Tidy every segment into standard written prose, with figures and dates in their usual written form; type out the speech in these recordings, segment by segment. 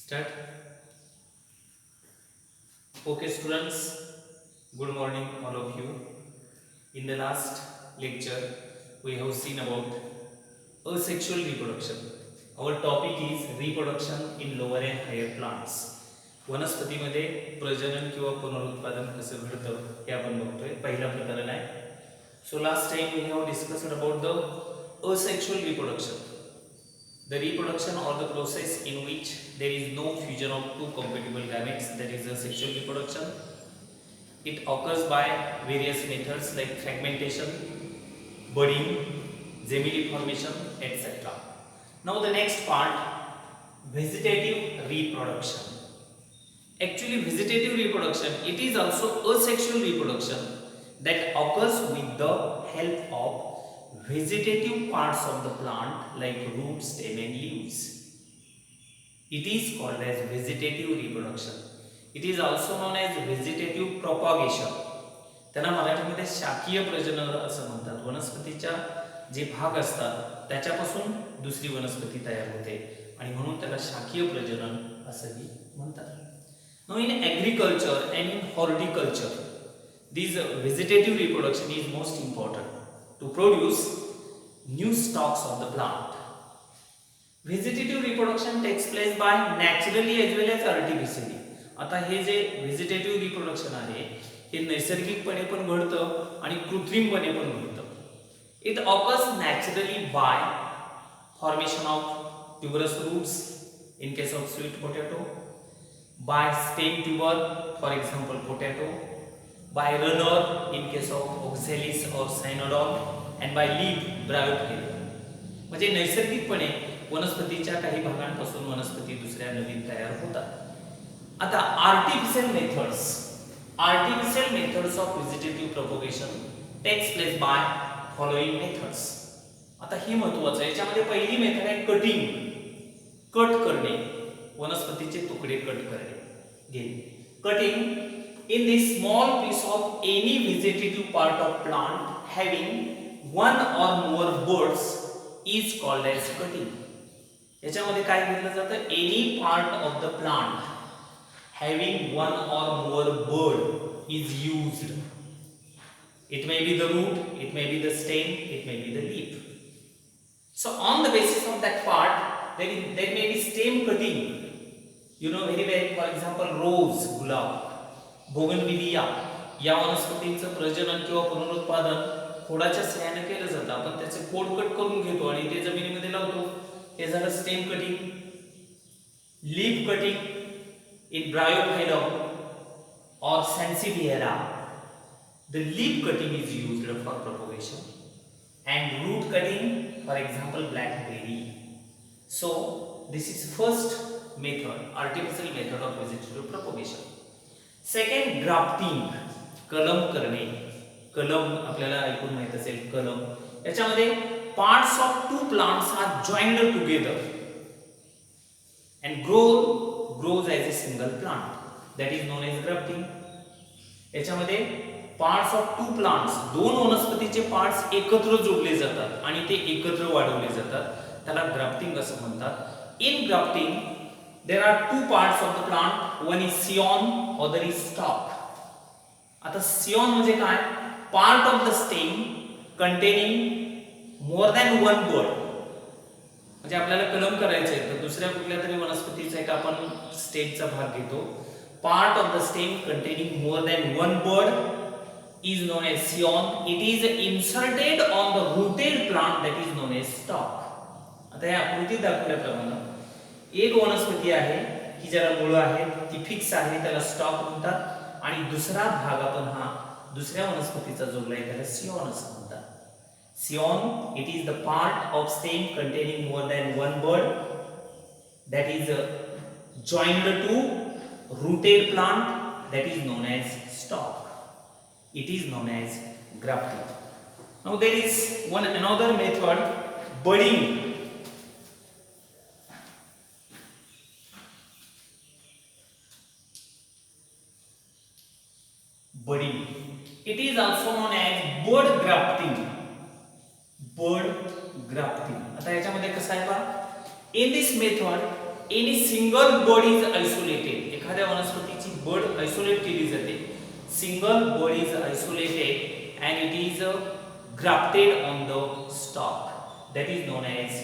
Start. Okay, students. Good morning, all of you. In the last lecture, we have seen about asexual reproduction. Our topic is reproduction in lower and higher plants. वनस्पतीमध्ये प्रजनन किंवा पुनरुत्पादन कसं घडतं हे आपण बघतोय. पहिला प्रकरण आहे. So last time we have discussed about the asexual reproduction. The reproduction or the process in which there is no fusion of two compatible gametes, that is asexual reproduction. It occurs by various methods like fragmentation, budding, gemini formation, etc. Now the next part, vegetative reproduction. Actually, vegetative reproduction, it is also asexual reproduction that occurs with the help of vegetative parts of the plant like roots, stem and leaves. It is called as vegetative reproduction. It is also known as vegetative propagation. त्यांना मराठीमध्ये शाकीय प्रजनन असं म्हणतात. वनस्पतीच्या जे भाग असतात त्याच्यापासून दुसरी वनस्पती तयार होते आणि म्हणून त्याला शाकीय प्रजनन असंही म्हणतात. Now in agriculture and in horticulture, this vegetative reproduction is most important to produce new stalks of the plant. Vegetative reproduction takes place by naturally as well as artificially. आता हे जे व्हेजिटेटिव्ह रिप्रोडक्शन आहे हे नैसर्गिकपणे पण घडतं आणि कृत्रिमपणे पण घडतं. It occurs naturally by formation of tuberous roots in case of sweet potato, by stem tuber for example potato, by runner in case of oxalis or cynodon, and by leaf bryophylla. म्हणजे नैसर्गिकपणे वनस्पतीच्या काही भागांपासून वनस्पती दुसऱ्या नवीन तयार होतात. आता artificial methods of vegetative propagation takes place by following methods. आता ही महत्त्वाचं आहे. याच्यामध्ये पहिली मेथड आहे कट करणे, वनस्पतीचे तुकडे कट करणे. Cutting in this small piece of any vegetative part of plant having one or more buds is called as cutting. याच्यामध्ये काय केलं जातं? Any part of the plant having one or more bud is used. It may be the root, it may be the stem, it may be the leaf. So on the basis of that part, there may be stem cutting. You know very well, for example, rose, gulab, bougainvillea या वनस्पतींचं प्रजनन किंवा पुनरुत्पादन खोडाच्या सहाय्याने केलं जातं. आपण त्याचे खोड कट करून घेतो आणि ते जमिनीमध्ये लावतो. हे झालं stem cutting. Leaf cutting in Bryophyllum और सैन्सिविएरा, the leaf cutting is used for propagation, and root cutting, for example, blackberry. So this is first method, artificial method of vegetative propagation. Second, grafting, कलम करणे. कलम आपल्याला ऐकून माहित असेल. कलम याच्यामध्ये parts of two plants are joined together and grows as a single plant, that is known as grafting. याच्यामध्ये parts of two plants, दोन वनस्पतीचे पार्ट्स एकत्र जोडले जातात आणि ते एकत्र वाढवले जातात, त्याला ग्राफ्टिंग असं म्हणतात. In grafting there are two parts of the plant, one is scion, other is stalk. आता scion म्हणजे काय? Part of the stem containing more than one bud. म्हणजे आपल्याला कलम करायचं आहे तर दुसऱ्या कुठल्या तरी वनस्पतीचा एक आपण स्टेमचा भाग घेतो. Part of the stem containing more than one bud is known as scion. It is inserted on the rooted plant, that is known as stalk. आता या आकृतीत दाखवल्याप्रमाणे एक वनस्पती आहे की ज्याला मुळं आहेत, ती फिक्स आहे, त्याला स्टॉक म्हणतात, आणि दुसरा भाग आपण हा दुसऱ्या वनस्पतीचा जोडलाय त्याला सियॉन असं म्हणतात. Scion, it is the part of stem containing more than one bud that is joined to rooted plant, that is known as stalk. It is known as grafting. Now there is another method, budding. Budding. It is also known as bud grafting. Bud grafting. आता याच्यामध्ये कसं आहे पहा? In this method any single bud is isolated, एखाद्या वनस्पतीची bud isolate केली जाते, single bud is isolated and it is grafted on the stalk, that is known as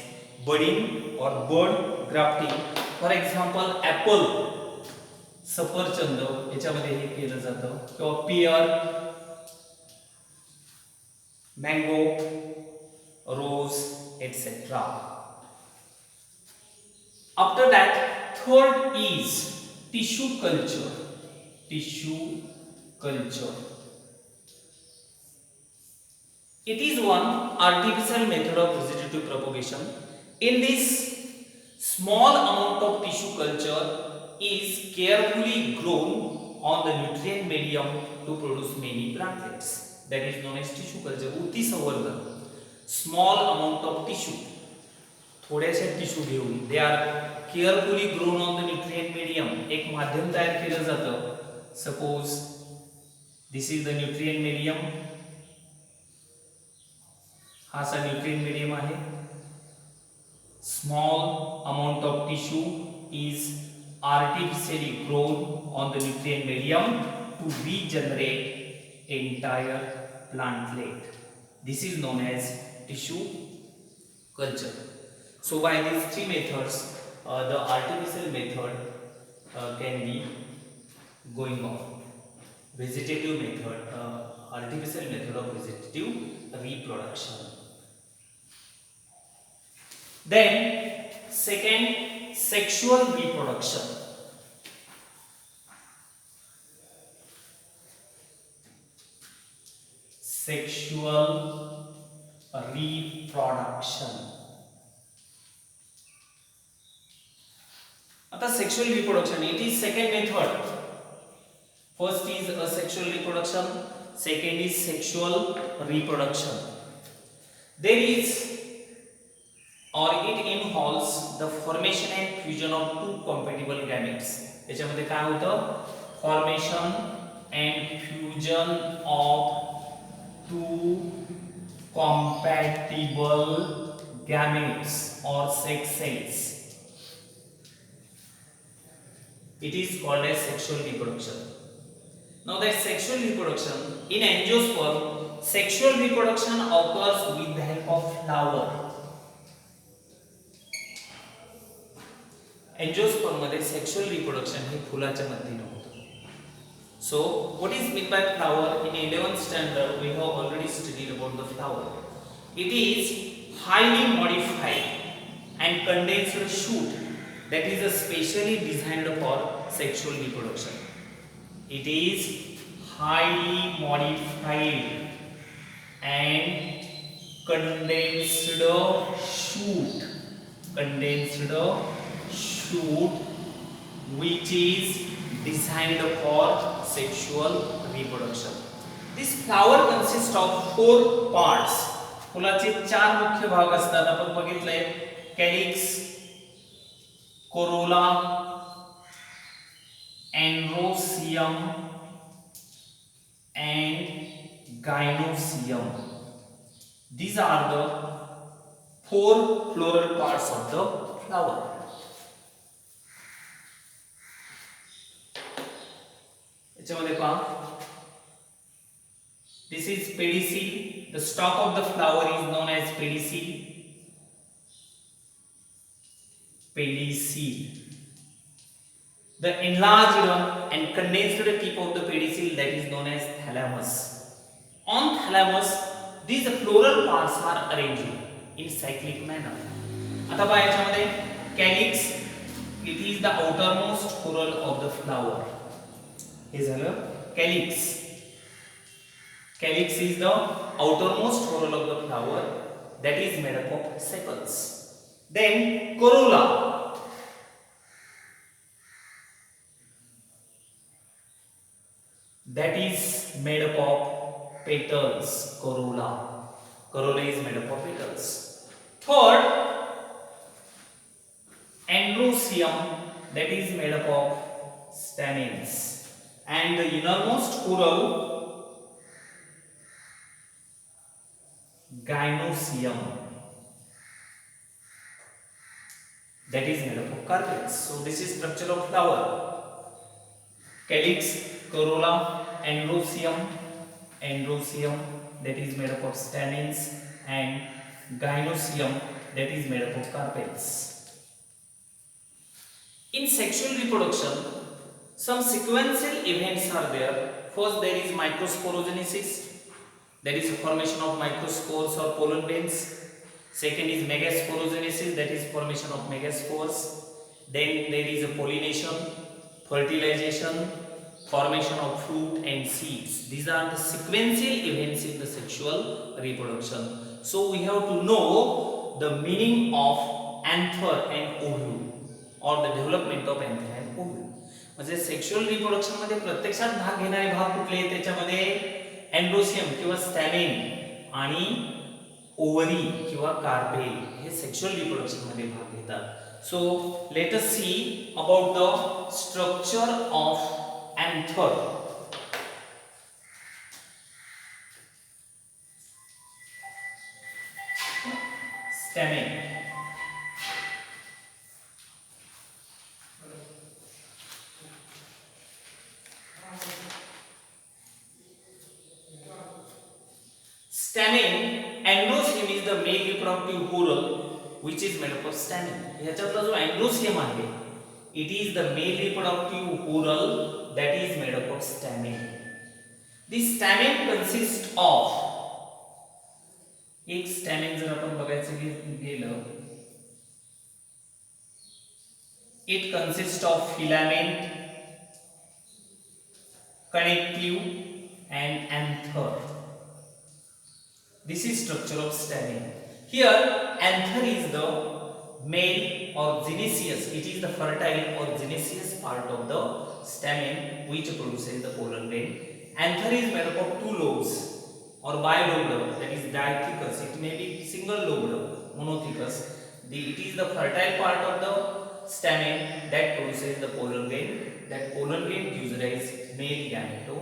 budding or bud grafting. For example, apple, सफरचंद याच्यामध्ये हे केलं जातं, किंवा pear, mango, rose etc. After that, third is tissue culture. Tissue culture. It is one artificial method of vegetative propagation. In this, small amount of tissue culture is carefully grown on the nutrient medium to produce many plantlets. That is known as tissue culture. उती संवर्धन. Small amount of tissue. थोड्याशा tissue घेऊन they are carefully grown on the nutrient medium. एक माध्यम तयार केलं जातं. Suppose this is the nutrient medium. हा असा न्यूट्रिएंट मीडियम आहे. Small amount of tissue is artificially grown on the nutrient medium to regenerate entire plantlet. This is known as tissue culture. So by these three methods, the artificial method can be going on. Vegetative method, artificial method of vegetative reproduction. Then second, sexual reproduction. Sexual reproduction. आता sexual reproduction, it is second method. First is asexual reproduction, second is sexual reproduction. There is, or it involves the formation and fusion of two compatible gametes. याच्यामध्ये काय होतं? Formation and fusion of two compatible gametes or sex cells. It is called as sexual reproduction. Now that sexual reproduction in angiosperm, sexual reproduction occurs with the help of flower. Angiosperm मध्ये sexual reproduction हे फुलाच्या मधीने होतं. So what is mean by flower? In 11th standard we have already studied about the flower. It is highly modified and condensed shoot that is specially designed for sexual reproduction. It is highly modified and condensed shoot which is designed for sexual reproduction. This flower consists of 4 parts. फुलाचे 4 मुख्य भाग असतात. आपण बघितलंय calyx, corolla, androecium and gynoecium. These are the 4 floral parts of the flower. याच्यामध्ये पहा, this is pedicel. The stalk of the flower is known as pedicel. Pedicel. The enlarged and condensed tip of the pedicel, that is known as thalamus. On thalamus, these floral parts are arranged in cyclic manner. आता पहा याच्यामध्ये calyx, it is the outermost whorl of the flower. हे झालं calyx. Calyx is the outermost whorl of the flower that is made up of sepals. Then corolla. That is made up of petals. Corolla. Corolla is made up of petals. Third, androecium. That is made up of stamens. And the innermost whorl, gynoecium. that is made up of carpels. So this is structure of flower. Calyx, corolla, androecium that is made up of stamens, and gynoecium that is made up of carpels. In sexual reproduction, some sequential events are there. First, there is microsporogenesis, that is formation of microspores or pollen grains. Second is megasporogenesis, that is formation of megaspores. Then there is a pollination, fertilization, formation of fruit and seeds. These are the sequential events in the sexual reproduction. So we have to know the meaning of anther and ovule, or the development of anther and ovule. म्हणजे sexual reproduction मध्ये प्रत्यक्षात भाग घेणारे भाग कुठले आहेत त्याच्यामध्ये androecium किंवा स्टॅमेन आणि ओव्हरी किंवा कार्पेल हे सेक्शुअल रिप्रोडक्शन मध्ये भाग घेतात. So let us see about the structure of anther. Stamen. Stamen, androecium is the male reproductive whorl which is made up of stamen. ह्याच्यातला जो androecium आहे, it is the male reproductive whorl that is made up of stamen. This stamen consists of, एक stamen जर आपण बघायचं गेलं, it consists of filament, connective and anther. This is structure of stamen. Here anther is the male or gynoecious. It is the fertile or gynoecious part of the stamen which produces the pollen grain. Anther is made up of two lobes or bilobed, that is dithecous. It may be single lobed, monothecous. It is the fertile part of the stamen that produces the pollen grain. That pollen grain gives rise male gameto